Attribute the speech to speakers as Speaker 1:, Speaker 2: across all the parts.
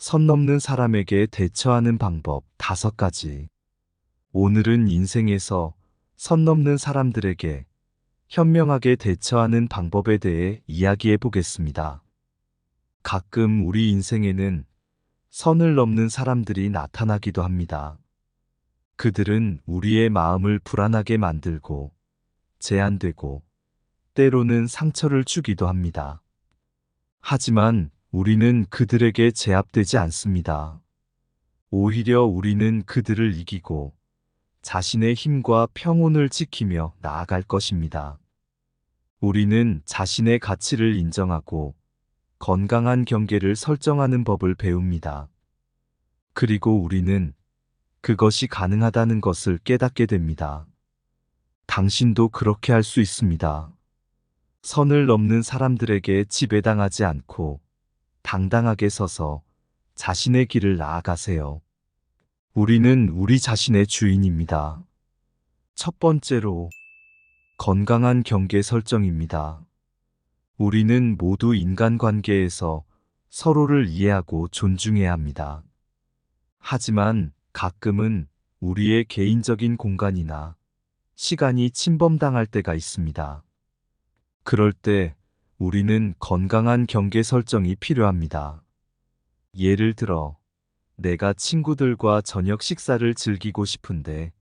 Speaker 1: 선 넘는 사람에게 대처하는 방법 5가지. 오늘은 인생에서 선 넘는 사람들에게 현명하게 대처하는 방법에 대해 이야기해 보겠습니다. 가끔 우리 인생에는 선을 넘는 사람들이 나타나기도 합니다. 그들은 우리의 마음을 불안하게 만들고 제한되고 때로는 상처를 주기도 합니다. 하지만 우리는 그들에게 제압되지 않습니다. 오히려 우리는 그들을 이기고 자신의 힘과 평온을 지키며 나아갈 것입니다. 우리는 자신의 가치를 인정하고 건강한 경계를 설정하는 법을 배웁니다. 그리고 우리는 그것이 가능하다는 것을 깨닫게 됩니다. 당신도 그렇게 할 수 있습니다. 선을 넘는 사람들에게 지배당하지 않고 당당하게 서서 자신의 길을 나아가세요. 우리는 우리 자신의 주인입니다. 첫 번째로, 건강한 경계 설정입니다. 우리는 모두 인간관계에서 서로를 이해하고 존중해야 합니다. 하지만 가끔은 우리의 개인적인 공간이나 시간이 침범당할 때가 있습니다. 그럴 때 우리는 건강한 경계 설정이 필요합니다. 예를 들어, 내가 친구들과 저녁 식사를 즐기고 싶은데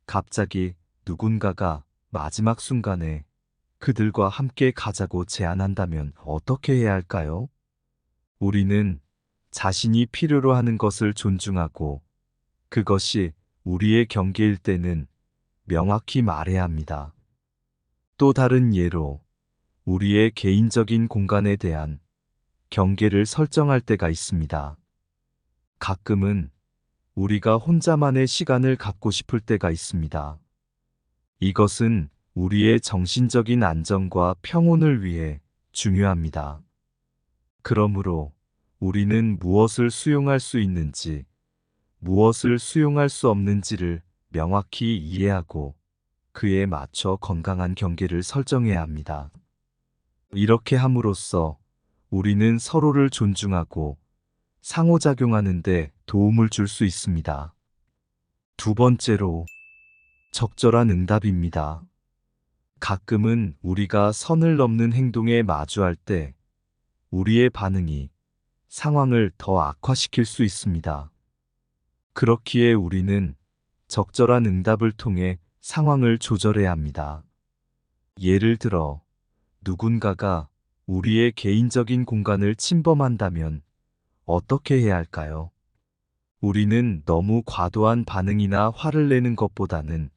Speaker 1: 갑자기 누군가가 마지막 순간에 그들과 함께 가자고 제안한다면 어떻게 해야 할까요? 우리는 자신이 필요로 하는 것을 존중하고 그것이 우리의 경계일 때는 명확히 말해야 합니다. 또 다른 예로 우리의 개인적인 공간에 대한 경계를 설정할 때가 있습니다. 가끔은 우리가 혼자만의 시간을 갖고 싶을 때가 있습니다. 이것은 우리의 정신적인 안정과 평온을 위해 중요합니다. 그러므로 우리는 무엇을 수용할 수 있는지, 무엇을 수용할 수 없는지를 명확히 이해하고 그에 맞춰 건강한 경계를 설정해야 합니다. 이렇게 함으로써 우리는 서로를 존중하고 상호작용하는 데 도움을 줄 수 있습니다. 두 번째로, 적절한 응답입니다. 가끔은 우리가 선을 넘는 행동에 마주할 때 우리의 반응이 상황을 더 악화시킬 수 있습니다. 그렇기에 우리는 적절한 응답을 통해 상황을 조절해야 합니다. 예를 들어, 누군가가 우리의 개인적인 공간을 침범한다면 어떻게 해야 할까요? 우리는 너무 과도한 반응이나 화를 내는 것보다는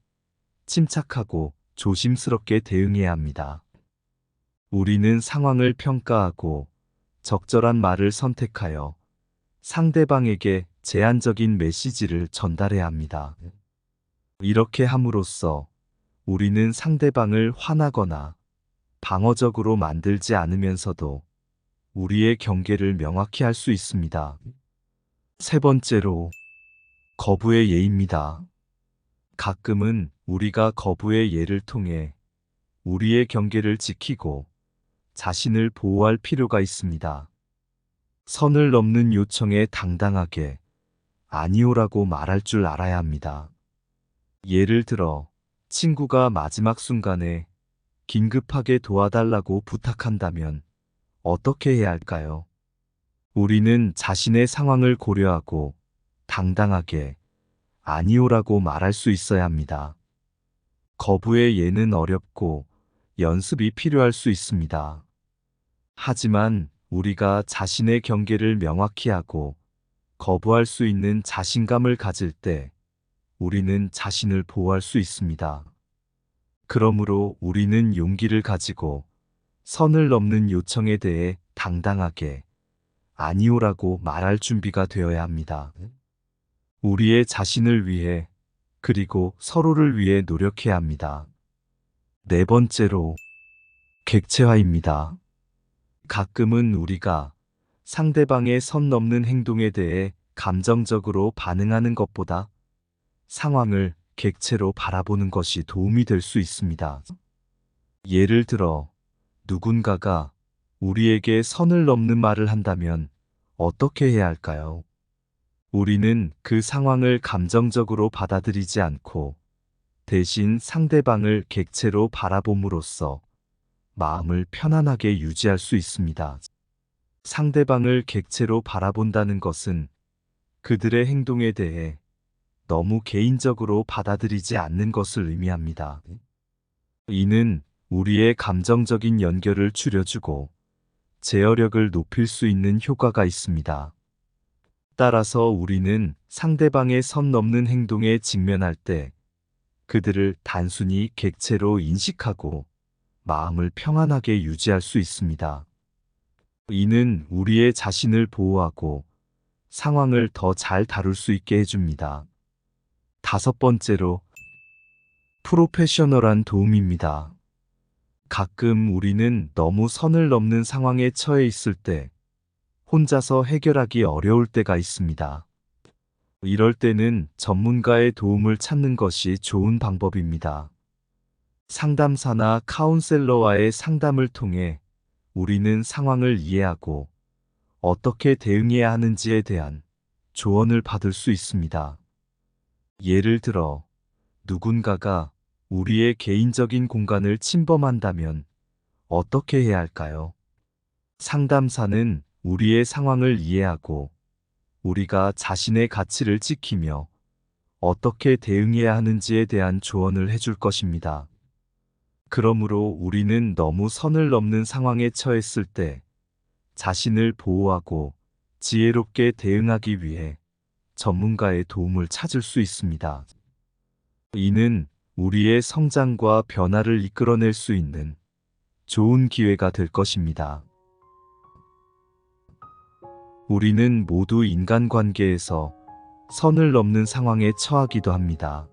Speaker 1: 침착하고 조심스럽게 대응해야 합니다. 우리는 상황을 평가하고 적절한 말을 선택하여 상대방에게 제한적인 메시지를 전달해야 합니다. 이렇게 함으로써 우리는 상대방을 화나거나 방어적으로 만들지 않으면서도 우리의 경계를 명확히 할 수 있습니다. 세 번째로, 거부의 예입니다. 가끔은 우리가 거부의 예를 통해 우리의 경계를 지키고 자신을 보호할 필요가 있습니다. 선을 넘는 요청에 당당하게 아니오라고 말할 줄 알아야 합니다. 예를 들어, 친구가 마지막 순간에 긴급하게 도와달라고 부탁한다면 어떻게 해야 할까요? 우리는 자신의 상황을 고려하고 당당하게 아니오라고 말할 수 있어야 합니다. 거부의 예는 어렵고 연습이 필요할 수 있습니다. 하지만 우리가 자신의 경계를 명확히 하고 거부할 수 있는 자신감을 가질 때 우리는 자신을 보호할 수 있습니다. 그러므로 우리는 용기를 가지고 선을 넘는 요청에 대해 당당하게 아니오라고 말할 준비가 되어야 합니다. 우리의 자신을 위해 그리고 서로를 위해 노력해야 합니다. 네 번째로, 객체화입니다. 가끔은 우리가 상대방의 선 넘는 행동에 대해 감정적으로 반응하는 것보다 상황을 객체로 바라보는 것이 도움이 될 수 있습니다. 예를 들어, 누군가가 우리에게 선을 넘는 말을 한다면 어떻게 해야 할까요? 우리는 그 상황을 감정적으로 받아들이지 않고 대신 상대방을 객체로 바라봄으로써 마음을 편안하게 유지할 수 있습니다. 상대방을 객체로 바라본다는 것은 그들의 행동에 대해 너무 개인적으로 받아들이지 않는 것을 의미합니다. 이는 우리의 감정적인 연결을 줄여주고 제어력을 높일 수 있는 효과가 있습니다. 따라서 우리는 상대방의 선 넘는 행동에 직면할 때 그들을 단순히 객체로 인식하고 마음을 평안하게 유지할 수 있습니다. 이는 우리의 자신을 보호하고 상황을 더 잘 다룰 수 있게 해줍니다. 다섯 번째로, 프로페셔널한 도움입니다. 가끔 우리는 너무 선을 넘는 상황에 처해 있을 때 혼자서 해결하기 어려울 때가 있습니다. 이럴 때는 전문가의 도움을 찾는 것이 좋은 방법입니다. 상담사나 카운셀러와의 상담을 통해 우리는 상황을 이해하고 어떻게 대응해야 하는지에 대한 조언을 받을 수 있습니다. 예를 들어, 누군가가 우리의 개인적인 공간을 침범한다면 어떻게 해야 할까요? 상담사는 우리의 상황을 이해하고 우리가 자신의 가치를 지키며 어떻게 대응해야 하는지에 대한 조언을 해줄 것입니다. 그러므로 우리는 너무 선을 넘는 상황에 처했을 때 자신을 보호하고 지혜롭게 대응하기 위해 전문가의 도움을 찾을 수 있습니다. 이는 우리의 성장과 변화를 이끌어낼 수 있는 좋은 기회가 될 것입니다. 우리는 모두 인간관계에서 선을 넘는 상황에 처하기도 합니다.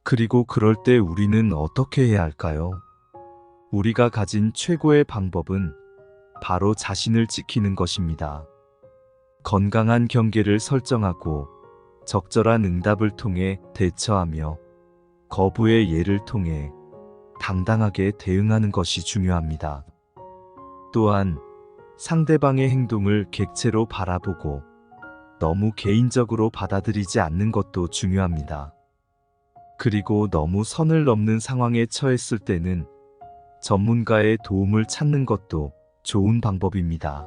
Speaker 1: 그리고 그럴 때 우리는 어떻게 해야 할까요? 우리가 가진 최고의 방법은 바로 자신을 지키는 것입니다. 건강한 경계를 설정하고 적절한 응답을 통해 대처하며 거부의 예를 통해 당당하게 대응하는 것이 중요합니다. 또한 상대방의 행동을 객체로 바라보고 너무 개인적으로 받아들이지 않는 것도 중요합니다. 그리고 너무 선을 넘는 상황에 처했을 때는 전문가의 도움을 찾는 것도 좋은 방법입니다.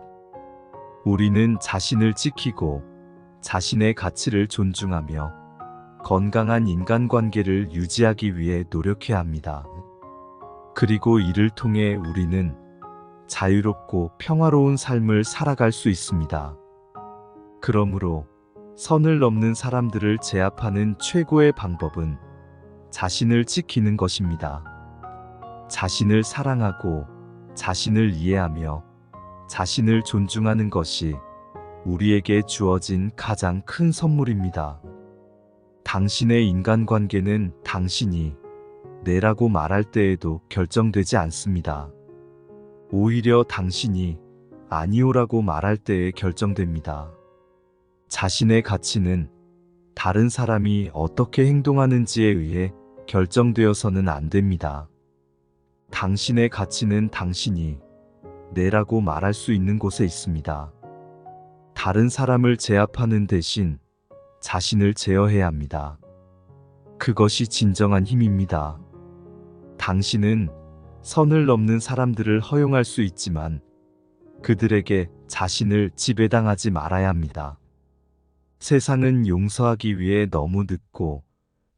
Speaker 1: 우리는 자신을 지키고 자신의 가치를 존중하며 건강한 인간관계를 유지하기 위해 노력해야 합니다. 그리고 이를 통해 우리는 자유롭고 평화로운 삶을 살아갈 수 있습니다. 그러므로 선을 넘는 사람들을 제압하는 최고의 방법은 자신을 지키는 것입니다. 자신을 사랑하고 자신을 이해하며 자신을 존중하는 것이 우리에게 주어진 가장 큰 선물입니다. 당신의 인간관계는 당신이 내라고 말할 때에도 결정되지 않습니다. 오히려 당신이 아니오라고 말할 때에 결정됩니다. 자신의 가치는 다른 사람이 어떻게 행동하는지에 의해 결정되어서는 안 됩니다. 당신의 가치는 당신이 내라고 말할 수 있는 곳에 있습니다. 다른 사람을 제압하는 대신 자신을 제어해야 합니다. 그것이 진정한 힘입니다. 당신은 선을 넘는 사람들을 허용할 수 있지만 그들에게 자신을 지배당하지 말아야 합니다. 세상은 용서하기 위해 너무 늦고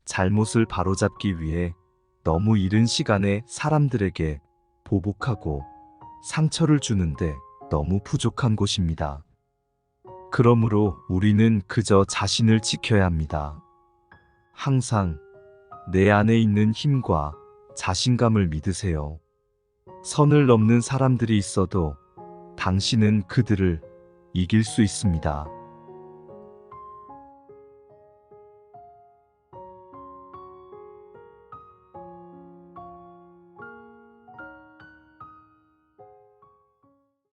Speaker 1: 잘못을 바로잡기 위해 너무 이른 시간에 사람들에게 보복하고 상처를 주는데 너무 부족한 곳입니다. 그러므로 우리는 그저 자신을 지켜야 합니다. 항상 내 안에 있는 힘과 자신감을 믿으세요. 선을 넘는 사람들이 있어도 당신은 그들을 이길 수 있습니다.